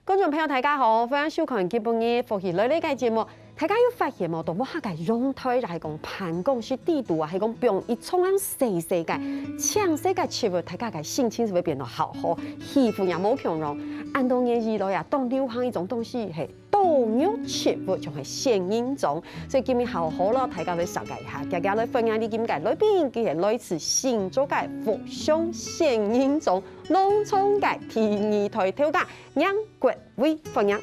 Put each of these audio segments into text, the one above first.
觀眾朋友大家好，歡迎收看基本嘅福氣類呢個節目。大家有發現冇？到我下個陽台就係講辦公室地圖啊，係講用一種樣細細個、搶世界切物，大家嘅心情就會變得好好，氣氛也冇強容。按到年紀來啊，當流行一種東西係豆肉切物，就係現影種。所以今日好好咯，大家嚟了解一下，大家嚟分享啲點解裏邊佢係類似新竹嘅福祥現影種農村嘅第二台跳架，讓各位分享。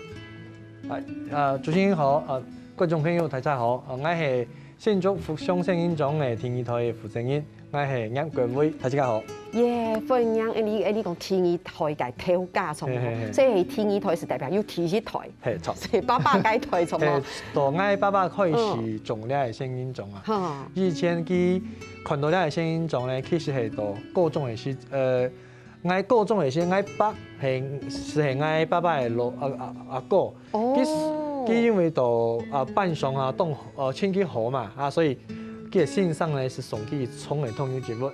主持人好，觀眾朋友大家好，我係新竹福祥現影種嘅第二台嘅負責人，我係楊國偉，大家好。分享你講第二台嘅跳架從，即係第二台是代表有第一台，係爸爸嘅台從咯。到我爸爸開始種呢個現影種啊，以前佢看到呢個現影種咧，其實係到高中嘅時，我高中嘅時，我爸係我爸爸嘅阿哥，佢因為到辦喪啊、遷去河嘛所以佢嘅信上咧是送去從嚟通用節目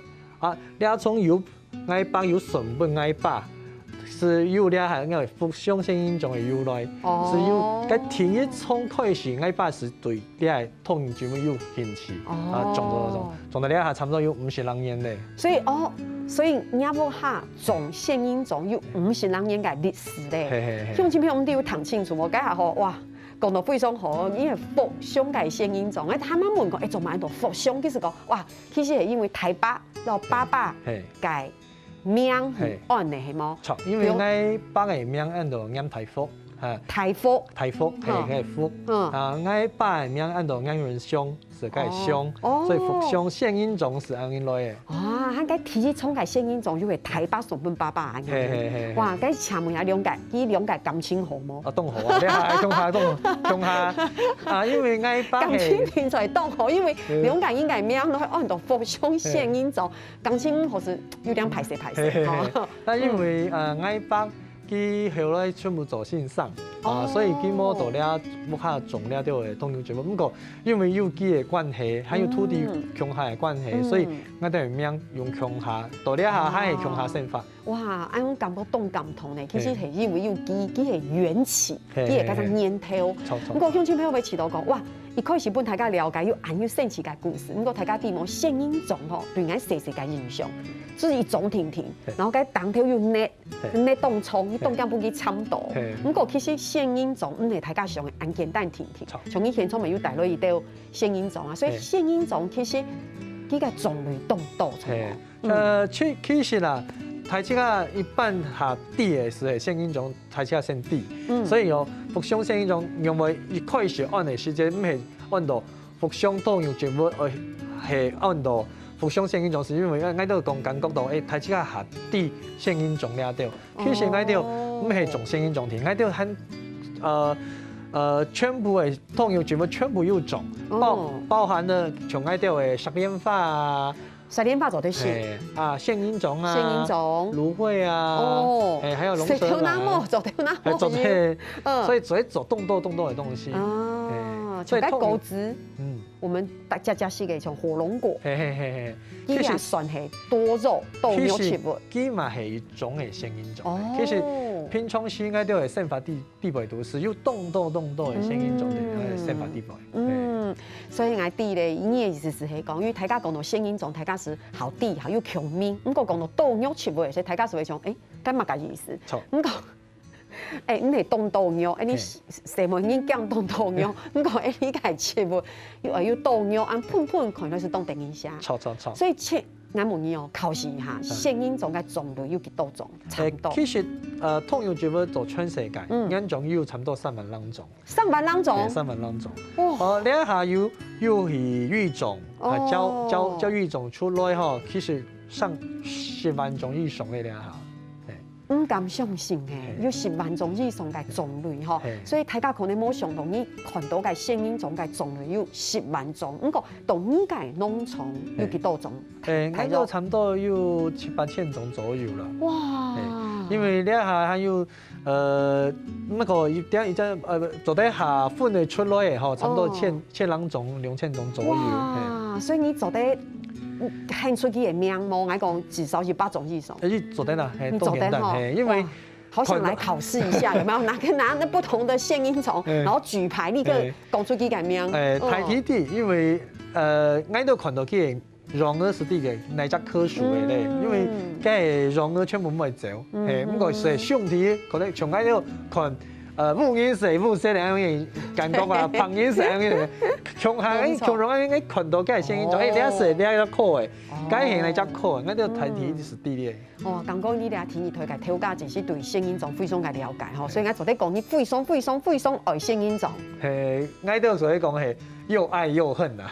呢種有我爸有順本我爸是有咧係因為福祥現影種嘅由來，是有佢第一從開始我爸是對呢個通用節目有興趣種到咧係差唔多有50多年咧。所以亞波下種現影種有50多年嘅歷史咧。鄉親朋友我哋要談清楚，我解下好哇。講到非常好，因為福祥嘅現影種，他們問講，做乜嘢福祥？其實講，哇，其實係因為台北到爸爸嘅名按嚟係冇？錯，因為我爸嘅名按到念台福，台福係福，我爸嘅名按到念人祥，是個祥，所以福祥現影種是按嚟嘅。佢嘅第一種嘅現影種，因為台北送本爸爸啊，哇！佢請問下兩屆，佢兩屆感情好冇？當好啊，你係中下，因為我爸感情天才當好，因為兩屆應該名都係按到福祥現影種，感情好似有點排斥。但因為我爸佢後來全部做線上，所以佢冇到了木下種了啲嘅通用節目。不過因為有佢嘅關係，還有土地強下嘅關係，所以我哋名用強下，到了下係強下先發。哇！我感覺動感同咧，其實係因為有佢係緣起，佢係加上年頭。不過鄉親朋友會知道講，哇！一開始本大家了解有按有神奇嘅故事，不過大家啲冇現影種吼，對我細細嘅印象，就是一種婷婷，然後佢當頭有捏當葱，當間本佢參到。不過其實現影種唔係大家想嘅按簡單婷婷，從以前從未有帶落一道現影種啊，所以現影種其實佢嘅種類都多咗。其實啦。台灣啊，一般下地嘅是現影種，台灣先地，所以福祥現影種因為一開始按嘅時間唔係按到福祥通用節目，係按到福祥現影種，是因為我都講感覺到台灣下地現影種了掉，其實我哋唔係種現影種添，我哋很全部嘅通用節目全部有種，包含了像我哋嘅石蓮花啊。石蓮花做啲事現影種啊，現影種蘆薈啊，還有龍舌蘭，做啲所以做動多嘅東西。所以果子，我們大家是嘅像火龍果，其實算係多肉豆苗植物，佢嘛係一種嘅現影種。其實平常時我哋係生發地位都是有動多嘅現影種嘅生發地位。所以我哋咧，你嘅意思是係講，因為大家講到現影種，大家是好地好有強面，咁個講到豆苗植物嘅時候，大家就會想，咁乜嘅意思？咁講。你係種豆苗，你成門已經講種豆苗，咁講你係植物，要豆苗按盤可能是當定一下。錯。所以我問你考試一下，現影種嘅種類有幾多種？差唔多。其實通用節目做全世界，人種有差唔多3萬多種。3萬多種？3萬多種。你一下有係育種，教育種出來嗬，其實上10萬種以上嘅下。唔敢相信嘅，有10萬種以上嘅種類嗬，所以大家可能冇想到，你看到嘅現影種嘅種類有10萬種，不過同呢個農場有幾多種？我都差唔多有7、8千種左右啦。哇！因為呢下還有乜個一做底下分嚟出來嘅嗬，差唔多千兩種、2000種左右。哇！所以你做底。喊出佢嘅名，冇我講至少是8種以上。做得啦，當然得，因為好想来考试一下，有没有拿那不同的现音种，然后举牌立刻讲出几个名。台体的，因为我都看到佢让儿是啲嘅那只科属嘅咧，因为佢让儿全部唔会走，不过是上题可能从我都看。母音是母声兩樣感覺啊，旁音是兩樣，從容應該看到嘅聲音就你一說你一考嘅，梗係嚟只考，我都睇題是啲嘅。哦，剛講你哋聽你推介調價就是對聲音種非常嘅了解吼，所以我昨天講你非常愛聲音種。我都所以講係又愛又恨啊。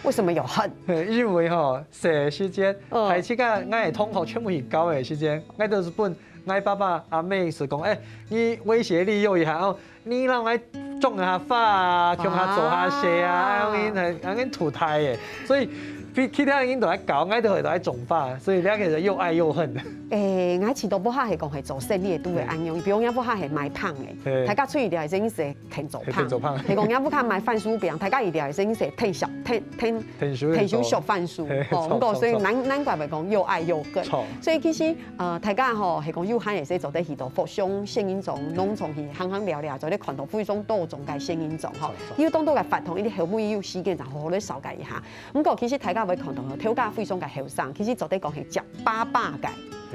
為什麼有恨？因為吼，寫時間係即個我係同學全部係教嘅時間，我都是本。我爸爸阿妹是講，你威脅利誘一下哦，你讓我種下花啊，強下做下嘢啊，咁樣土態嘅，所以其他人都喺搞，我都係喺種花，所以你其實又愛又恨。我前度不下係講係做生意都會安用，比如講不下係賣胖嘅，大家出去就係真係挺做胖，係講不下賣番薯餅，大家一定係真係挺少熟番薯，咁個所以難怪咪講又愛又恨。所以其實大家吼係講有限嘅時做得許多福商聲音種、農種去行聊聊，做啲看到非常多種嘅聲音種吼，要當到嘅法同呢啲後尾要時間就好好啲了解一下。咁個其實大家會看到調價非常嘅後生，其實做得講係食爸爸嘅。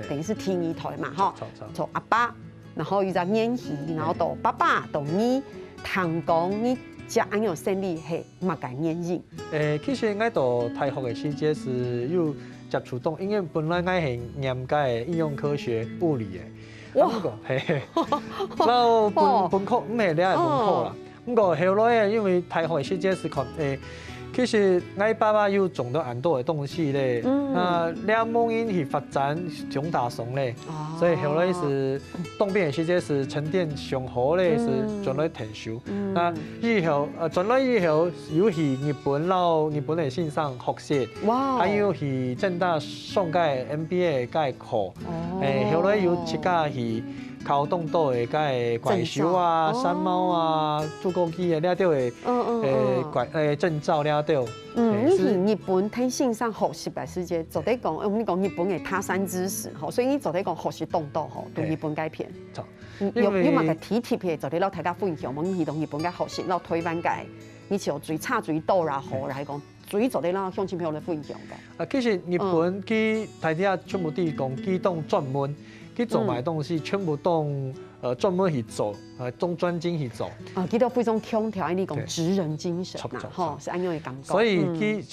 等於是天二台嘛，吼，做阿爸，然後有隻演戲，然後到爸爸到你，談講你食安樣生理係乜嘅原因？其實我到大學嘅時節是有接觸到，因為本來我係念嘅應用科學物理嘅，哇，然後本科唔係你係本科啦，不過後來因為大學嘅時節是看其實我爸爸有種到很多嘅東西咧，兩母音去發展上大上咧，所以後來是東邊嘅時節是沉澱上好咧，是轉來停手。那以後轉來以後有去日本嘅線上學習，還有去正大上屆 MBA 嘅課，後來有自家去。考動到嘅個怪獸啊、山貓啊、侏羅紀啊，了到嘅證照了到。你去日本睇線上學習嘅時節，就得講，我們講日本嘅他山之石，吼，所以你就得講學習動到吼，對日本嘅片。有乜嘅體貼嘅，就得攞大家分享，我們去同日本嘅學習，攞台灣嘅，你像最差最多啦，吼，嚟講，最就得攞鄉親朋友嚟分享嘅。其實日本佢大家全部都講機動專門。佢做埋東西全部都專門去做，中專精去做。佢都非常強調呢個職人精神呐，吼，是安樣嘅感覺。所以佢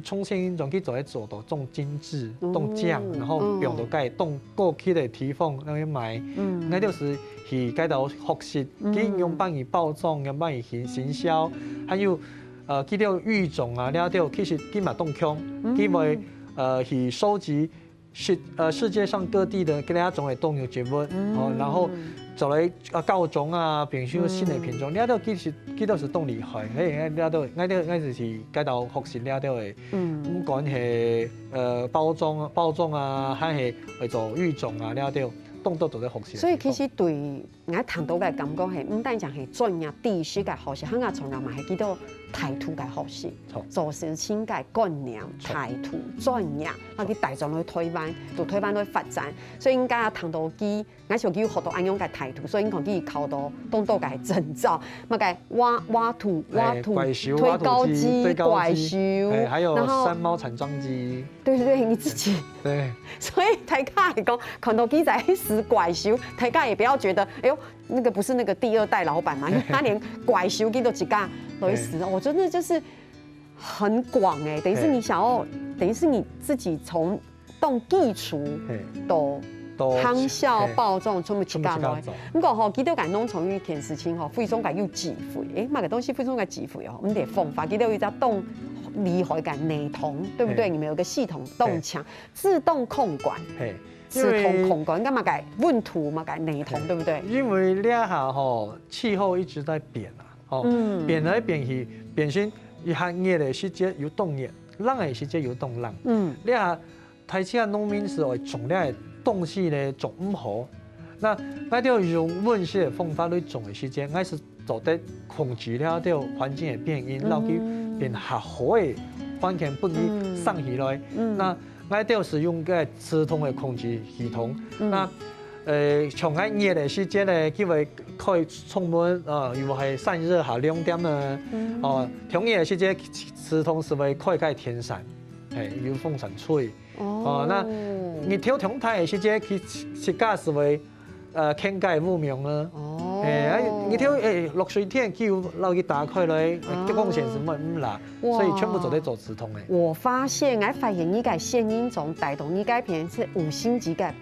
從聲音中佢就係做到種精緻、種匠，然後變到佢種過去嘅地方咁樣賣。那就是去嗰度學習，佢用幫佢包裝，用幫佢行銷，還有佢啲育種啊，了到其實佢嘛動腔，佢會去收集。世界上各地的其他種嘅動物植物，然後就嚟教種啊，變成新嘅品種，呢都幾多是動厲害，呢都呢就是喺度學習呢都係，唔管係包裝啊，還係去做育種啊，呢都動作做得學習。所以其實對我談到嘅感覺係唔單止係專業知識嘅學習，香港從來嘛係幾多態度嘅學習，做事情嘅觀念、態度、專業，啊啲大眾去推翻，到推翻去發展，所以應該談到佢，我想佢學到安樣嘅態度，所以講佢考到當到嘅證照，乜嘅挖土、推高機、怪獸，還有山貓產裝機。對，你自己。對。所以大家嚟講，看到佢在死怪獸，大家也不要覺得，哎呦，那個不是那個第二代老闆嘛，因為他連怪獸佢都自己來死，我真的就是很廣哎，等於是你想要，等於是你自己從動基礎到夯效包裝，全部自己來。不過吼，佢都講農場一件事情吼，非常嘅有智慧，乜個東西非常嘅智慧哦，唔得方法，佢都有一隻動。厲害嘅內同，對不對？你們有個系統動牆，自動控管，自動控管，幹嘛改問圖嘛改內同，對不對？因為呢下吼氣候一直在變啊，變來變去，變成一下熱嘅時節有凍熱，冷嘅時節有凍冷。呢下台灣嘅農民是會種呢個東西咧種唔好，那我哋要用溫室嘅方法去種嘅時節，我是做得控制了啲環境嘅變因，讓佢。變合好嘅環境不易上起來，那我哋要使用個磁通嘅控制系統，那上海热的时节咧，佢會可以充滿又係散熱下亮點呢。中熱的時節，磁通是會可以解天傘，有風扇吹。那熱天中太的時節，佢食家是會傾解霧明呢。熱天落水天，佢要撈去打開來，光線是唔辣，所以全部都在做磁通的。我發現呢個現應中帶動呢個片是5星級嘅。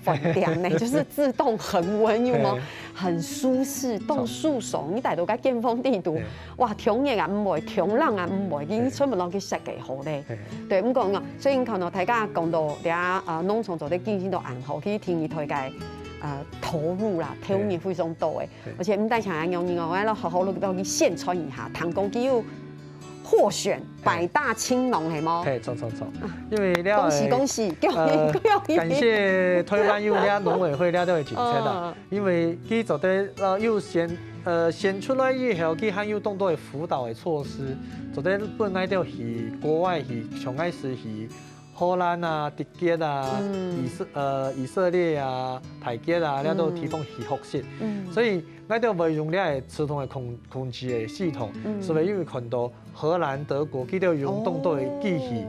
飯店呢，就是自動恆溫，有冇？很舒適，凍舒爽。你帶到個建豐地圖，哇，中熱啊唔會，中冷啊唔會，已經全部攞去設計好咧。對，咁講啊，所以可能大家講到啲農村做啲經濟都安好，去聽佢推介投入啦，投入非常多嘅，而且唔單像安樣我哋好好都去宣傳一下，唐公佢有獲選百大青農係冇？係，錯，因為恭喜，感謝台灣有啲農委會咧都係政策啦，因為佢做得又選出來以後，佢還有更多嘅輔導嘅措施，做得本來都去國外去，上海市去荷蘭啊、德國啊、以色列啊、泰國啊，咧都提供去學習，所以我哋會用咧磁通嘅控制嘅系統，所以因為看到荷蘭、德國，佢都用更多嘅機器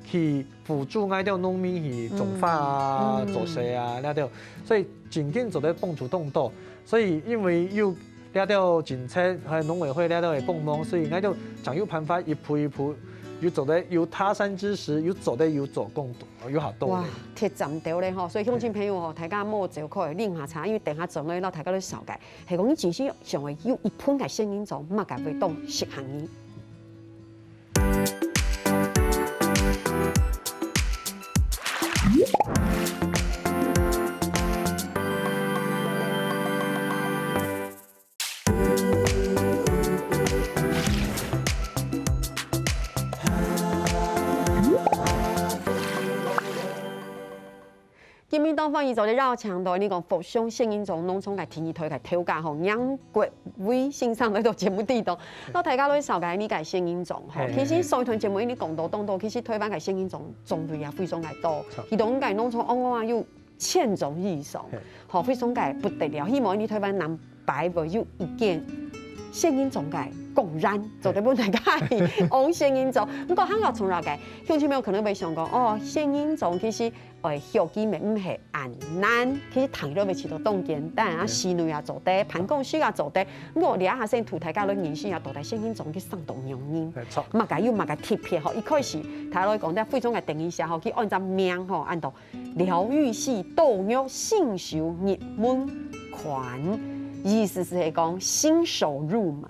去輔助我哋農民去種花啊、做事啊，咧都，所以真緊做得幫助更多。所以因為有咧都政策係農委會咧都會幫忙，所以我哋就有辦法一步一步。有做得有他山之石，有做得有做更多，有好多。哇，鐵站到咧嗬，所以鄉親朋友嗬，大家莫就可以拎下茶，因為等下陣咧，大家都了解，係講你真係上會有一盤嘅聲音做，乜嘅會當實行呢？今年當方伊做咧繞牆台呢個復興聲音中農村嘅天氣台嘅調價吼，讓各位先生喺度節目地度，我大家都了解呢個聲音中吼。其實上一段節目呢講到當到，其實台灣嘅聲音中種類也非常嘅多，而當個農村往有1000種以上，吼非常嘅不得了。希望呢台灣能擺會有一件聲音中嘅共燃，做得本大家往聲音中，咁個香港從來嘅鄉親朋友可能會想講，聲音中其實學機咪唔係難難，其實談咗咪似到當簡單啊，室內也做得，辦公室也做得。咁我哋下先圖大家嚟認識下，到底聲音中嘅生動用音，乜嘅要乜嘅貼片嗬。一開始睇落講得非常嘅定義下，嗬，佢按照名嗬，按到療癒系導入新手入門款。意思是講新手入門，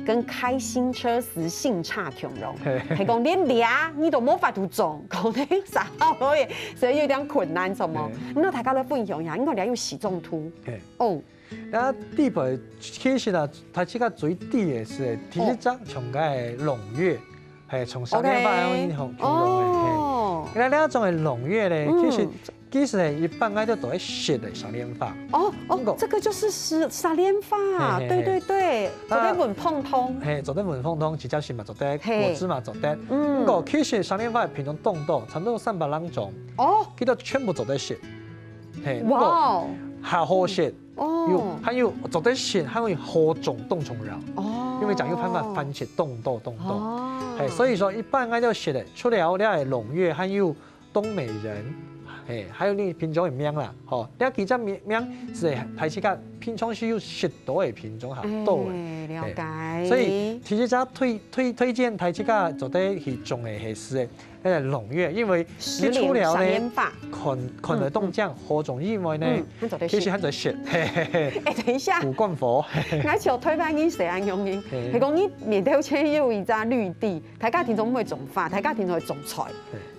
跟開新車時性差強融，係講你倆你都冇法度做，講你啥好嘢，所以有點困難，什麼？咁大家都分享一下，因為你有時種圖。那地盤其實啊，它這個最低嘅是第一張從個農業，係從3年半開始形容嘅。那種嘅農業咧，其實一般我哋都係學的沙蓮花。這個就是沙蓮花，對，做得文碰通。做得文碰通，直接是嘛做得，果子嘛做得。不過其實沙蓮花品種眾多，差唔多300種。佢都全部做得學。哇！下好學。還有做得學，還有好種冬蟲擾。因為講有辦法番茄凍多。所以說一般我哋學的，除了咧農業，還有東美人。還有你品種嘅名啦，你其他名是睇起個品種是有10多嘅品種下多嘅，了解。所以其實就推薦睇起個做得去種嘅係是誒農業，因為你除了咧看得動醬何種以外呢，其實很在學。等一下，古冠佛，我朝推翻啲蛇眼用嘅，係講你面頭前有一隻綠地，大家田中唔會種花，大家田中會種菜。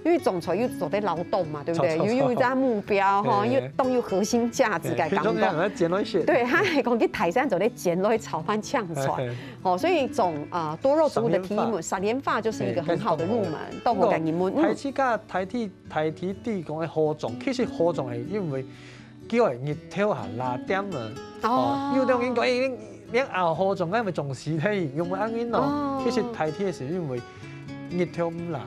因為種菜要做啲勞動嘛，對不對？有一個目標嗬，要當有核心價值嘅感覺。對，他係講佢提升做啲剪落去炒翻嗆菜，所以種多肉植物的題目，沙蓮花就是一個很好的入門，都好嘅入門。睇起家睇啲講嘅何種，其實何種係因為叫人熱挑下辣點啊，要當然講你熬何種，因為種時體用啱啱咯，其實睇啲嘅時因為熱挑唔辣。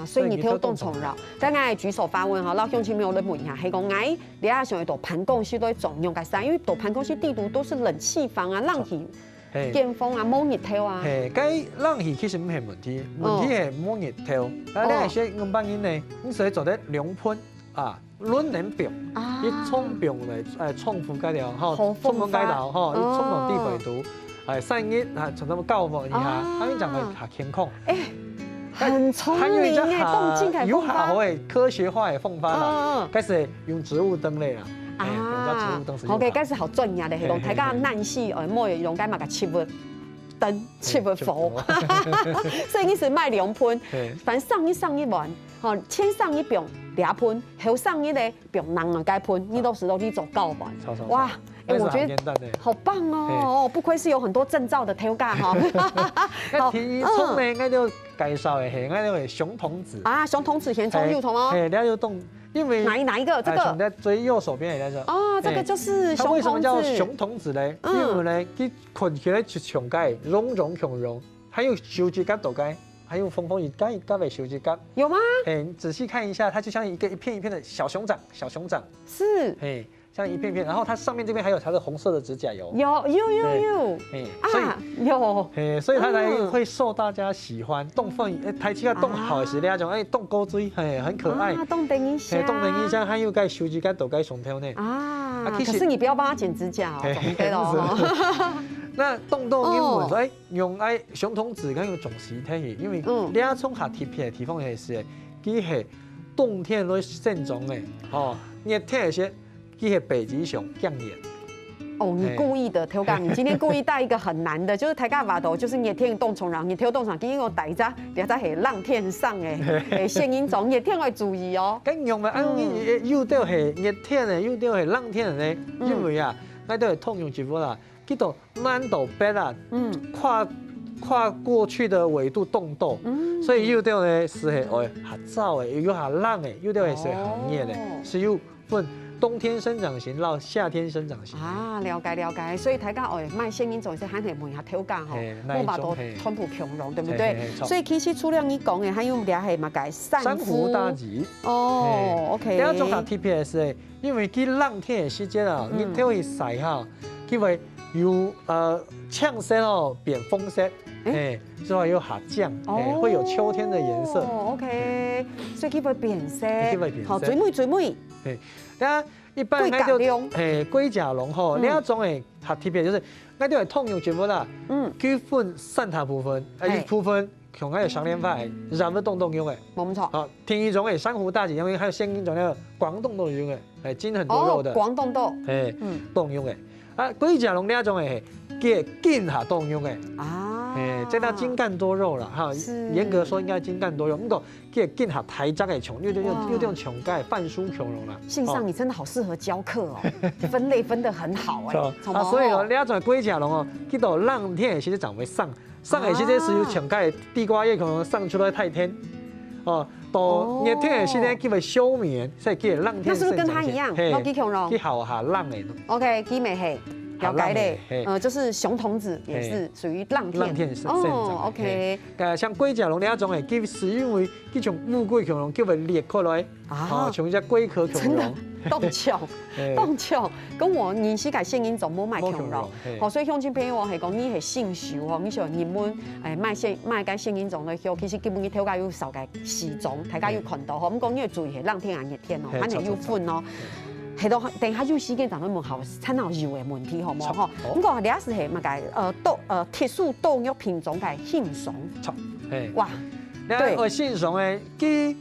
啊，所以你挑动虫扰。但我举手发问哈，老乡亲朋友来问一下，系讲我你啊想要到办公室都重用个啥？因为到办公室地图都是冷气房啊，冷气。电风啊，冇热透啊。该冷气其实唔系问题，问题系冇热透。啊，你系说用半日呢，你所以做得凉喷啊，暖冷表，伊冲表嚟，冲覆解掉，吼，冲锋解掉，吼，伊冲到地回毒，散热啊，从什么高膜以下，啊，你讲的下天空。很聪明诶，动静系有效嘅科学化嘅方法啦，开始用植物灯类啦。OK，嗰是好專業嘅系統，大家難死每用解嘛個切物燈、切物火，所以你是賣涼噴，反正上一碗，先上一瓶倆噴，後上一個瓶人啊該噴，你都是都你做夠完，哇！我覺得好棒哦！不愧是有很多證照的挑架哈。第一衝呢，我就介紹嘅係我哋嘅熊童子啊，熊童子先衝右頭哦，你要動。因为哪一个？这个在最右手边来着。哦，这个就是熊童子。它为什么叫熊童子呢？因为呢，佢困起来就熊盖，绒绒熊绒，还有手指甲斗盖，还有风风雨盖盖的手指甲。有吗？你仔细看一下，它就像一片一片的小熊掌，小熊掌。是。像一片片，然后它上面这边还有它的红色的指甲油。有，所以有，所以它才会受大家喜欢。冻凤，台气要冻好的是那种，冻钩锥，很可爱。冻等一下，冻等一下，还有盖手指甲都盖熊头呢。啊，可是你不要帮它剪指甲哦，总对咯。那冻英文说，用熊童子跟用种时体，因为俩从下贴片的地方也是，佢系冬天都现种的，热天那些。佢係北極熊降熱。哦，你故意的，挑干，你今天故意带一个很难的，就是台干瓦头，就是热天冻虫，然后热天冻虫，今天我带一只，你在係浪天上诶，现音种热天要注意哦。咁用咪又到係熱天嘅，又到係浪天嘅咧，因為啊，我都係通用一句啦，叫做南斗北啊，跨過去的緯度凍豆，所以又到咧是係下燥嘅，又下冷嘅，又到係是很熱嘅，是又分。冬天生長型到夏天生長型啊，了解，所以大家賣現音種是還係問下挑價吼，我把都川普強榮，對不對？所以其實除了你講嘅，還有倆係乜嘅珊瑚大吉哦 ，OK。第二種下 TPS 嘅，因為佢冷天嘅時間啊，你睇會曬哈，佢會由羟色哦變楓色，之後又下降，會有秋天的顏色。OK， 所以佢會變色，好，最美。那一般那就龜甲龍吼，另一種誒下貼片就是那就係通用全部啦，佢分三大部分，一部分用嗰個上鏈法係染得凍用嘅，冇錯。好，另一種誒珊瑚大吉，因為還有現金種那個廣東豆用嘅，筋很多肉的。廣東豆，凍用嘅，啊龜甲龍另一種係嘅筋下凍用嘅。這叫筋幹多肉啦，哈，嚴格說應該筋幹多肉。不過佢筋下體質係重，又這種重鈣泛輸強龍啦。信上你真的好適合教課哦，分類分得很好哎。所以哦，另一種龜甲龍哦，佢到冷天嘅時候長為上嘅時候是有強鈣地瓜葉可能上出來太天，哦，到熱天嘅時候佢會休眠，所以佢冷天。那是不是跟他一樣？老幾強龍？佢好下冷嘅。OK，佢咪係。了解嘞，就是熊童子也是屬於浪天哦 ，OK。像龜甲龍呢一種誒，佢是因為佢從烏龜恐龍叫佢裂開來，從一隻龜殼恐龍。凍橋，咁我認識嘅現音種冇賣恐龍，好，所以鄉親朋友係講你係信受哦，你想入門賣嘅現音種咧，其實基本佢挑價有受嘅時種，大家要看到，咁講你要注意係浪天啊熱天哦，反正要分哦。係到等下有時間咱們問下參考有嘅問題，好唔好？咁個倆是係乜嘅？特殊動物品種嘅杏松。哇！對，杏松誒，佢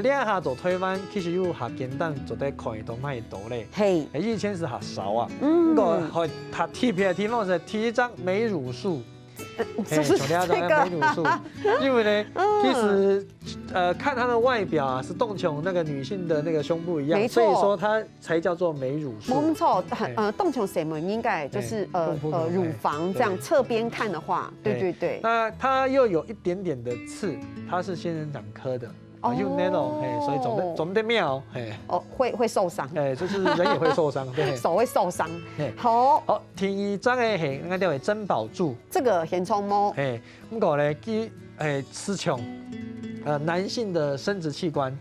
兩下做台灣，其實有下簡單做得看到賣到咧。係，以前是下少啊。個係下貼片嘅地方是提倡美乳樹。就是這個，因為呢，其實看它的外表啊，是凍瓊那個女性的那個胸部一樣，所以說它才叫做美乳樹。沒錯，凍瓊什麼應該就是乳房這樣側邊看的話，對。那它又有一點點的刺，它是仙人掌科的。有那種，所以總得妙，會受傷，就是人也會受傷，對，手會受傷。好，第二張嘅係我哋係珍寶柱，這個現充貓，咁個咧佢雌雄，男性的生殖器官。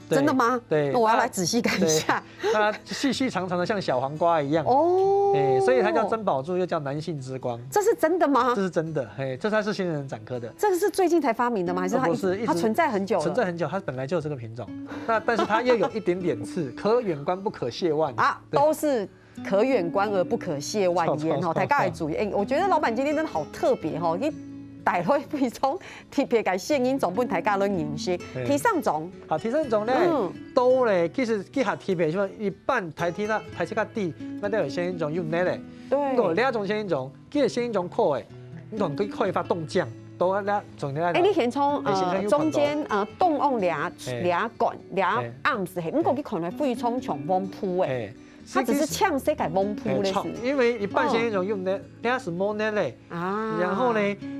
真的吗？对，我要来仔细看一下。它细细长长的，像小黄瓜一样。所以它叫珍宝柱，又叫男性之光。这是真的吗？这是真的，这才是仙人掌科的。这个是最近才发明的吗？还是它不是？它存在很久了？存在很久，它本来就有这个品种。但是它又有一点点刺，可远观不可亵玩啊，都是可远观而不可亵玩焉哦。大家要注意，我觉得老板今天真的好特别哦，带来非常特别嘅声音总本大家都认识。提上种，提上种咧，都咧，其实结合特别，像一般台铁个地，那都有声音种用咧咧。对，另一种声音种，其实声音种酷诶，你同佢开发冻酱，都咧种咧。你先从中间冻往俩管俩暗时系，不过佢可能非常像往铺诶。它只是呛谁改蒙铺的，因为一般声音种用的，它是摸咧嘞啊，然后呢，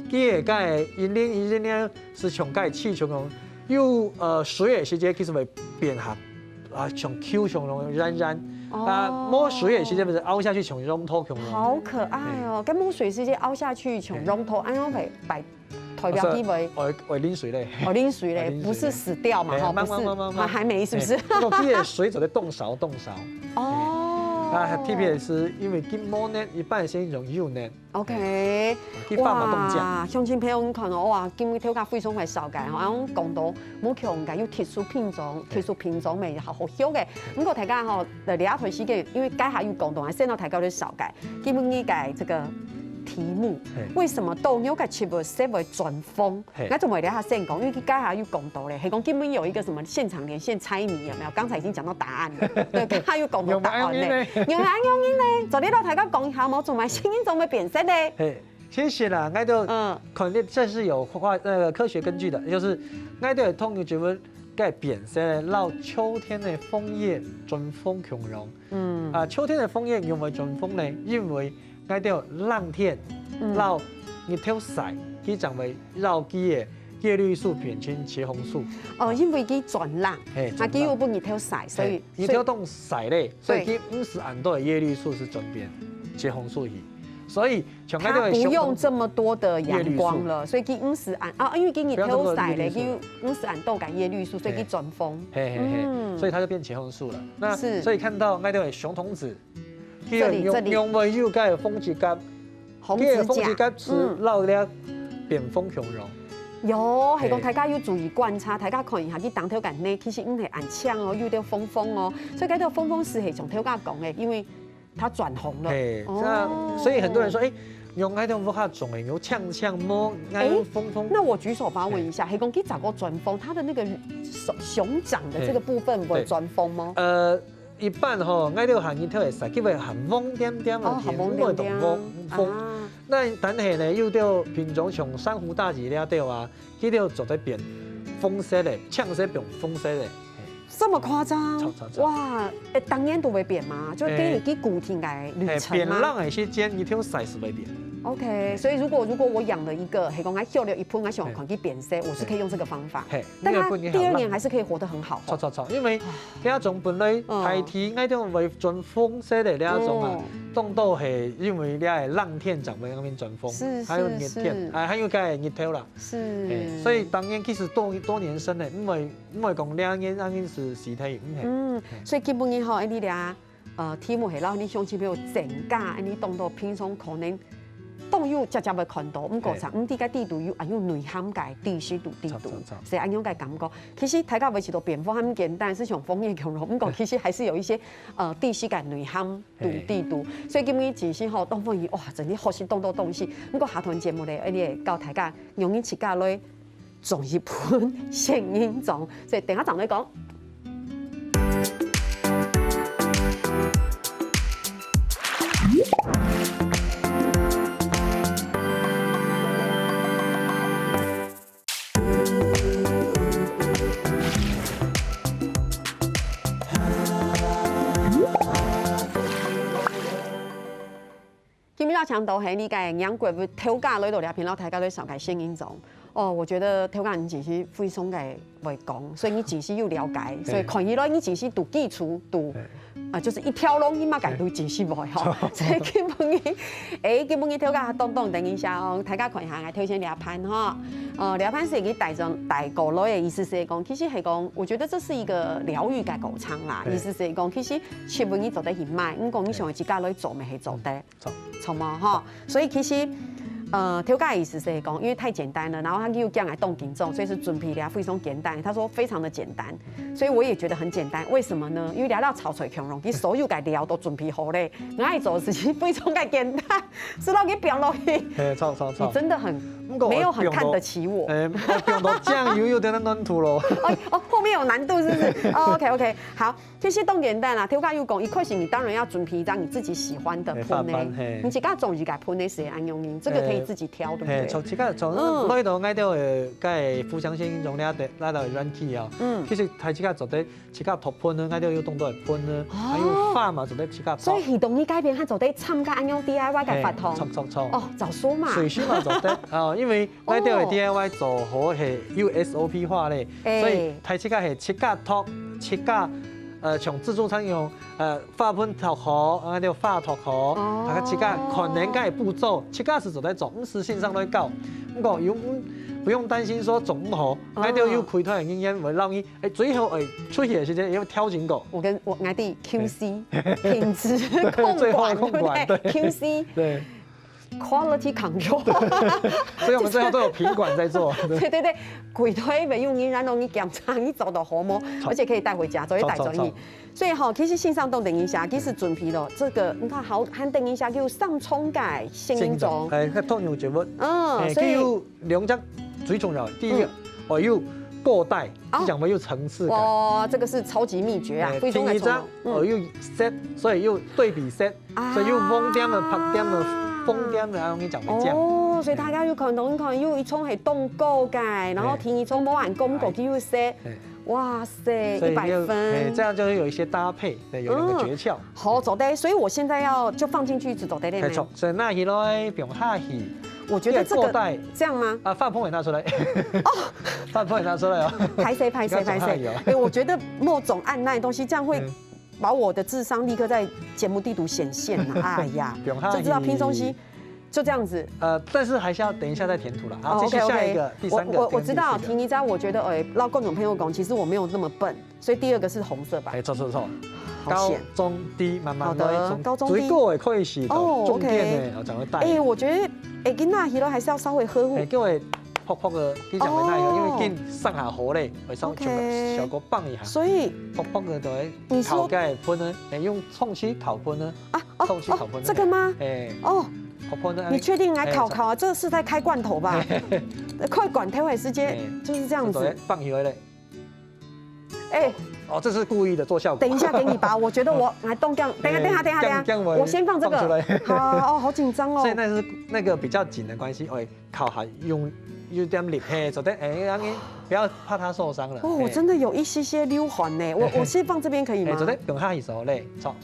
佢也盖因呢是从盖气球用，有水的时间其实会变下啊，像 Q 像容燃摸水的时间不是凹下去像溶脱像好可爱哦，跟摸水时间凹下去像溶脱，安样会摆。代表地位，会淋水嘞，淋水嘞，不是死掉嘛？哈，不是，还没是不是？我记得水走在冻勺。哦。特别是因为金毛呢，一般是一种幼呢。OK。哇，乡亲朋友，你看哦，哇，今日跳架非常会少嘅，好像讲到冇強嘅，有特殊品種咪好曉嘅。不過大家吼，嚟一段時間，因為家下要講到，係先到大家都少嘅，基本呢嘅這個。題目為什麼豆牛嘅全部設為轉風？我仲為了下先講，因為佢家下要講到咧，係講基本有一個什麼現場連線猜謎，有沒有？剛才已經講到答案了，對，家下要講到答案咧。用眼用眼咧，就呢度大家講一下冇，仲埋聲音仲未變色咧。其實啦，我都肯定這是有科學根據的，就是我都係通過專門嘅變色到秋天嘅楓葉轉風強溶。秋天嘅楓葉因為轉風咧，因為我哋浪天，讓日頭曬，佢就會讓佢嘅葉綠素變成茄紅素。因為佢轉冷，佢又不日頭曬，所以日頭凍曬咧，所以佢50暗度嘅葉綠素是轉變茄紅素去。所以它不用這麼多的陽光了，所以佢50暗因為佢日頭曬咧，佢50暗度嘅葉綠素，所以佢轉風，所以它就變茄紅素了。那所以看到我哋係熊童子。這裡用為有個風子甲，紅指甲是繞了變風強溶。有，係講大家要注意觀察，大家看一下啲當條間呢，其實唔係暗槍哦，有啲風哦，所以嗰條風是係從條間講嘅，因為它轉紅了。所以很多人說，用嗰條風較重嘅，有嗆摸，風。那我舉手發問一下，係講佢咋個轉風？它的那個熊掌的這個部分會轉風嗎？一般吼，我哋行日頭會曬，佢會含風點點啊，甜唔會同風。但係咧，有啲品種像珊瑚大吉咧啲啊，佢哋做得變風色咧，嗆色變風色咧。這麼誇張？哇！當然都會變嘛，就給你固定嘅旅程嘛。變冷嘅時間，日頭曬是會變。OK，所以如果我養了一個，係講我養了一盆，我想看佢變色，我是可以用這個方法。但它第2年還是可以活得很好。因為呢一種本來台鐵呢種為轉風色的呢一種啊，凍到係因為呢係冷天就會咁樣轉風，還有熱天，還有個係熱頭啦。是，所以當然其實多年生嘅，唔係講2年當然是時體唔係。所以基本上吼，你哋題目係讓你鄉親朋友增加，你凍到平常可能。都有直接會看到，唔過就啲個地圖有內涵嘅地勢圖，是咁樣嘅感覺。其實大家維持到變化很簡單，是從楓葉強溶，唔過其實還是有一些地勢嘅內涵地圖。所以今日真是吼，當風雨哇，真係學習當多東西。唔過下段節目咧，我哋教大家用一次家來種一盆聲音種，所以等下陣來講。今日要強調係呢個養龜會偷假裏頭兩片，然後大家都上街聲音種。哦，我觉得调教你只是非常嘅会讲，所以你只是有了解，所以看起来你只是读基础读。就是一条龙，你嘛解都真是无吼，所以基本嘅，基本嘅调教动等一下哦，大家看一下，我挑选俩盘哈，俩盘是一个大鼓类的意思是讲，其实系讲，我觉得这是一个疗愈嘅歌唱啦，意思是讲，其实基本你做得很慢，你讲你想自家来做咪系做得，错嘛哈，所以其实。调教意思是讲，因为太简单了，然后他又讲来动紧重，所以是准备俩非常简单。他说非常的简单，所以我也觉得很简单。为什么呢？因为聊到草吹强龙，你所有嘅料都准备好嘞，我爱做的事情非常嘅简单，是到给表落去。错，你真的很没有很看得起我。用到酱油有点难涂咯。后面有难度是不是？OK， 好，这些都简单啦。调教又讲，一开始你当然要准备一张你自己喜欢的喷呢，你自家中意嘅喷呢是按用音，这个可以自己挑，对不对？从那度爱到个互相先种那到软体啊，其实他自家做得自家涂喷呢，爱到有动作喷呢，还有发嘛做得自家。所以移动你改变，他做得参加按用 DIY 嘅法通。错。哦，早说嘛。随时嘛做得因为爱到的 DIY 做好是有 SOP 化咧，所以他自家是自家涂，自家。从自助餐用发喷涂好，啊，就发涂好，啊，自家可能个步骤，自家是做在做，是线上来教，不过不用担心说做唔好，爱到有开拓的经验，会让你最后出去的时间要挑紧个。我爱弟 QC 品质控管，对 QC 对。Quality control， 所以我们最后都有品管在做。对，鬼推没用你，然后你检查你找到好么，而且可以带回家，所以带走你。所以其实线上都等一下，其实准备了这个，你看好，还等一下叫上冲改现金种，佢通用节目，所以有两只最重要的，第一个我有过带，讲没有层次感。哇，这个是超级秘诀啊！第二张我有 set， 所以又对比 set， 所以又蒙点的、拍点的。风点然后你讲没讲哦，所以大家有可能有一冲系冻够改，然后听一冲冇完公狗就塞，哇塞，100分，这样就会有一些搭配，对，有两个诀窍。好，走的，所以我现在要就放进去一直走的嘞。没错，所以那起来不用下去。我觉得这个这样吗？饭盆也拿出来。哦，饭盆也拿出来哦。拍谁？我觉得莫总按那东西这样会。把我的智商立刻在节目地图显现了，哎呀，就知道拼东西就这样子。但是还是要等一下再填图了。好，继续下一个，第三个。我知道，听一张，我觉得让各种朋友讲，其实我没有那么笨，所以第二个是红色吧？错。高中低慢慢来，高中低。最高的可以是重点的，才会带。我觉得囡仔迄个还是要稍微呵护。各位。泡的，你讲的那个，因为跟上下火嘞，会上效果棒一下。所以泡的就会烤盖喷呢，用冲气烤喷呢。冲气烤喷。这个吗？泡呢。你确定来烤啊？这是在开罐头吧？快管台会直接就是这样子。放起来嘞。这是故意的做效果。等一下给你拔，我觉得我来动降。等一下，我先放这个。好紧张哦。所以那是那个比较紧的关系，烤还用。有点力，走的，让你不要怕它受伤了。我真的有一些溜环呢，我先放这边可以吗？走的，用下一手嘞，冲，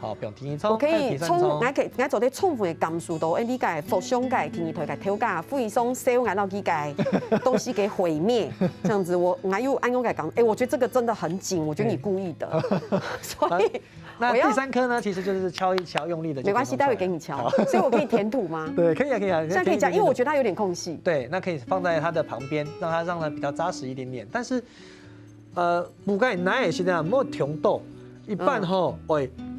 好，不用听一冲。我可以冲，我走的冲的感速度，你个复伤个，听一腿个挑架，飞松烧挨到几个东西给毁灭，这样子我又按用个讲，我觉得这个真的很紧，我觉得你故意的，所以。那第三颗呢，其实就是敲一敲，用力的。没关系，待会给你敲，所以我可以填土吗？对，可以啊。现在可以加，因为我觉得它有点空隙。对，那可以放在它的旁边，让它比较扎实一点点。但是，不该拿也是这样，莫强度，一般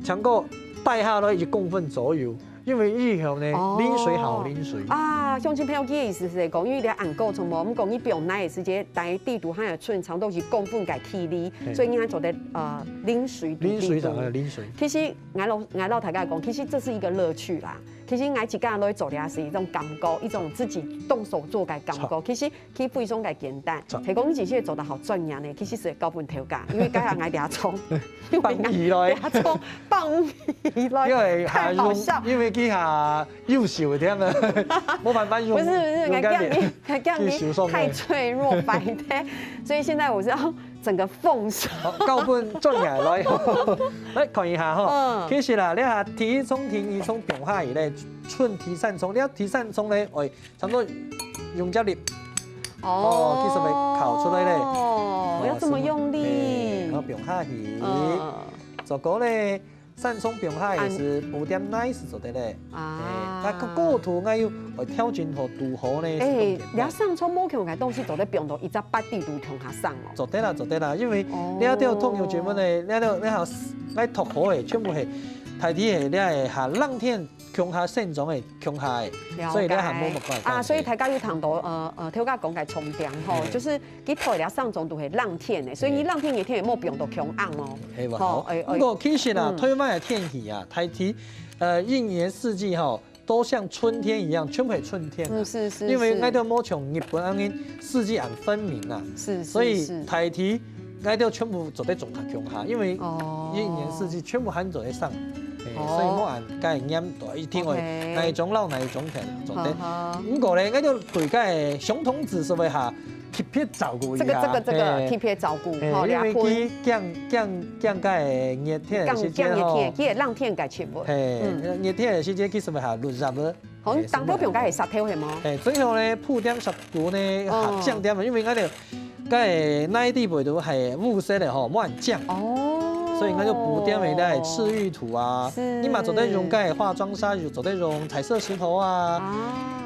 强过带下来一公分左右。因为以后呢，淋水好淋水啊，乡亲朋友的意思是讲，因为你按够从无，我们讲你不用拿的时间，但地图它的寸长度是公分改体力，所以你还做的淋水。淋水怎么淋水？其实俺老大家讲，其实这是一个乐趣啦。其实俺自家都做的是一种感觉，一种自己动手做的感觉。其实可以非常的简单。提供你这些做得好专业呢，其实是高分调价，因为加上俺俩葱，放鱼来，俩葱放鱼来，因为太好笑，因为去下优秀的嘛，没办法用。不是，俺讲你太脆弱白的，所以现在我是要整个奉上。高分专业来看一下哈。其实啦，你下提冲中下以内。寸提散冲，你要提散冲咧，差不多用只力其实会烤出来嘞。哦，要这么用力。然后并下去，做过咧。散松并下也是补点奶是做得嘞。啊，那个土我要会挑战和度好呢。你上葱冇强嘅东西做得并到180度向下上哦。做得啦，因为你要通用节目咧，你好爱脱好嘅，全部係台底係你係下冷天向下生長嘅向下嘅，所以你係冇乜關係。啊，所以大家有談到聽家講嘅重點吼，就是佢台了上種都係冷天嘅，所以你冷天嘅天冇用到強硬哦。係喎，好。不過其實啊，台灣嘅天氣啊，台底一年四季吼都像春天一樣，全部係春天啊。是。因為我哋冇像日本咁樣四季很分明啊。是。所以台底我哋全部做得仲係強下，因為一年四季全部很做得上。所以我按介驗到一定會哪一種老哪一種甜做得。不過咧，我就對介熊童子是為下特別照顧一下。這個特別照顧，因為佢降介熱天嘅時間吼，佢係冷天嘅食物。熱天嘅時間其實為下熱熱嘅。好，當頭平介係殺頭係冇？最後咧鋪點濕度呢下降點，因為我哋介內地味道係霧色嘅吼，冇人降。所以我就補點嚟咧，赤玉土啊，你嘛做得用介化妝紗，就做得用彩色石頭啊，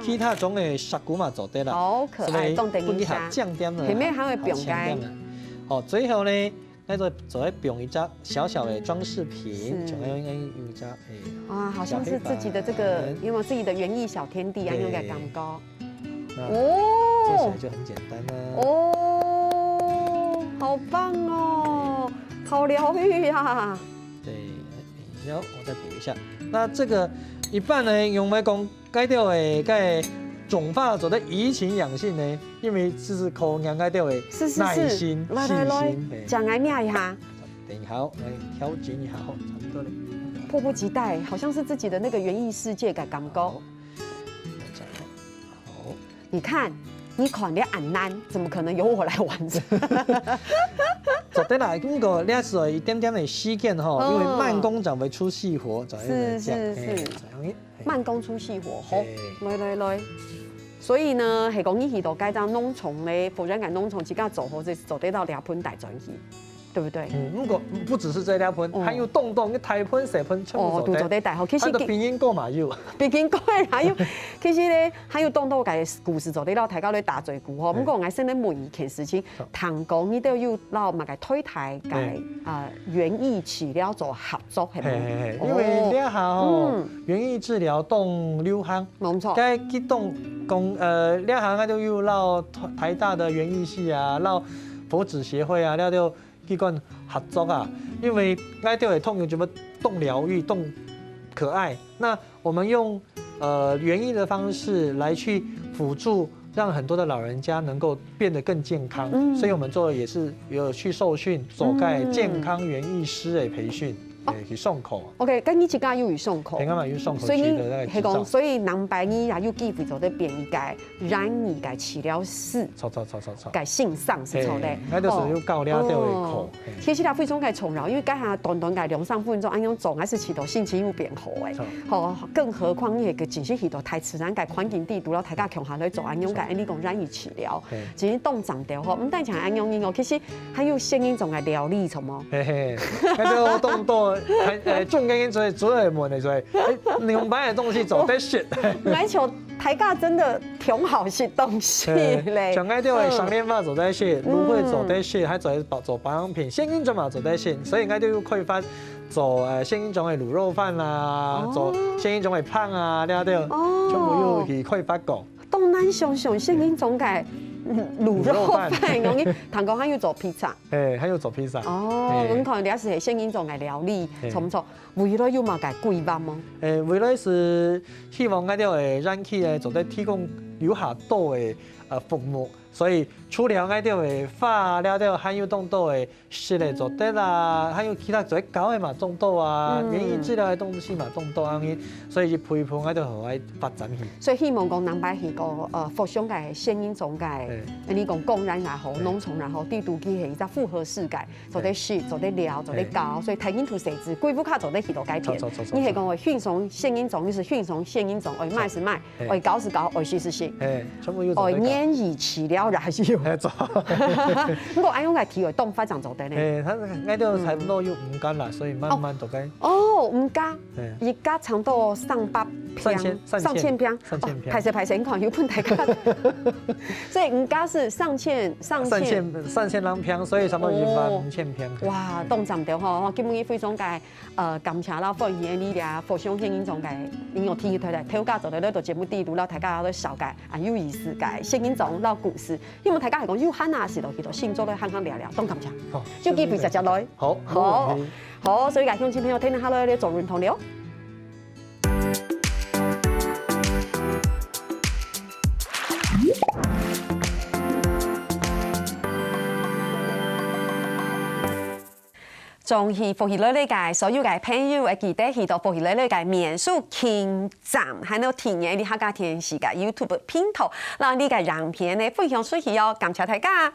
其他種嘅石鼓嘛做得啦。好可愛，凍定一下。降點啦，前面還會表介。哦，最後咧，那就做一表一張小小嘅裝飾品，仲有一張哇，好像是自己的這個，有沒有自己的園藝小天地啊？有點感覺。哦，做起來就很簡單啦。哦，好棒哦！好療癒啊！對，然後我再補一下。那這個一般呢，用來講改掉誒，該種髮做得怡情養性呢，因為這是靠人改掉誒耐心、細心。講來念一下。等好，來調整一下後，差不多了。迫不及待，好像是自己的那個園藝世界嘅感覺。好，你看。你看你按難，怎麼可能由我來完成？做得啦，咁個你係一點點的時間吼，因為慢工就會出細活，就係是，慢工出細活，好，來，所以呢，係講呢期度改造農場咧，福建嘅農場只家做好，就做得到2盆大轉去。對不對？如果不只是這兩盆，還有棟棟、大盆、小盆，全部做得大好。其實邊邊個嘛有？邊邊個還有，其實咧還有棟棟嘅故事做得到，大家咧打嘴鼓吼。不過我先咧問一件事情，唐講呢都要撈埋個推台嘅園藝治療做合作係咪？因為呢下吼園藝治療動流行，冇錯。該激動呢下我都要撈台大的園藝系啊，撈佛子協會啊，撈到。機關合作啊，因為愛掉嘅痛有什麼動療癒、動可愛，那我們用園藝的方式來去輔助，讓很多的老人家能夠變得更健康。所以我們做的也是有去受訓，做個健康園藝師嘅培訓。去送口。OK， 咁呢隻家要送口。啱啱要送口。所以係講，所以南白呢也要機會做得變一個染藝嘅治療師。錯。嘅線上是錯的。我就是要教了掉嘅口。其實佢非常嘅重要，因為家下短嘅2-3分鐘，咁樣做，還是起到心情要變好誒。好，更何況呢個真係起到太自然嘅環境地圖啦，大家強下來做咁樣嘅呢個染藝治療，只係動長條嗬，唔單止係咁樣呢個，其實還有聲音種嘅療理，錯冇？嗰啲動作。仲緊做係門嚟做，兩版嘅東西做得學。我求大家真的挺好些東西咧。上街都係上鏈花做得學，蘆薈做得學，還做保養品，現金種嘛做得學，所以我都要開發做現金種嘅滷肉飯啦，做現金種嘅湯啊，呢啲全部要去開發過。東南想想現金種嘅。滷肉飯，容易唐哥還要做披薩，還要做披薩。哦，咁可能你是現金種嘅料理，錯唔錯？未來有冇嘅規劃嗎？未來是希望我哋會讓佢做得提供有下多嘅服務，所以除了我哋會發了啲還有動多嘅事嚟做得啦，還有其他做搞嘅嘛種多啊，園藝治療嘅東西嘛種多啊，所以陪伴我哋同佢發展去。所以希望講南擺係個福祥嘅現金種嘅，你講公然也好，農場也好，地圖機係一個複合式嘅，做得學、做得了、做得搞，所以睇緊圖設置，貴婦卡做得許多改變。你係講會運送現金種，就是運送現金種，會賣是賣，會搞是搞，會學是學。是？全部有。哦，年以起了还是有。做。不过俺用个体会动发展做的呢。他俺都差不多有5間啦，所以慢慢都該。哦，5間，一家長到300平，上千平。排成，你看有本大家。所以5家是上千人平，所以差不多15000平。哇，动站的吼，基本上非常嘅感謝啦，歡迎你哋互相聲音中嘅，你用聽睇家做咧做節目地圖啦，大家都小解有意思嘅聲音中撈故事，因為大家係講有閒啊時就去到星座咧閒聊聊，當感謝。好，就機會直接來。好，所以嘅鄉親朋友聽下咧做認同了。仲係福喜來呢個所有嘅朋友會記得去到福喜來呢個免費聽站，喺度體驗啲客家電視嘅 YouTube 片頭，讓呢個影片咧分享出去哦，感謝大家。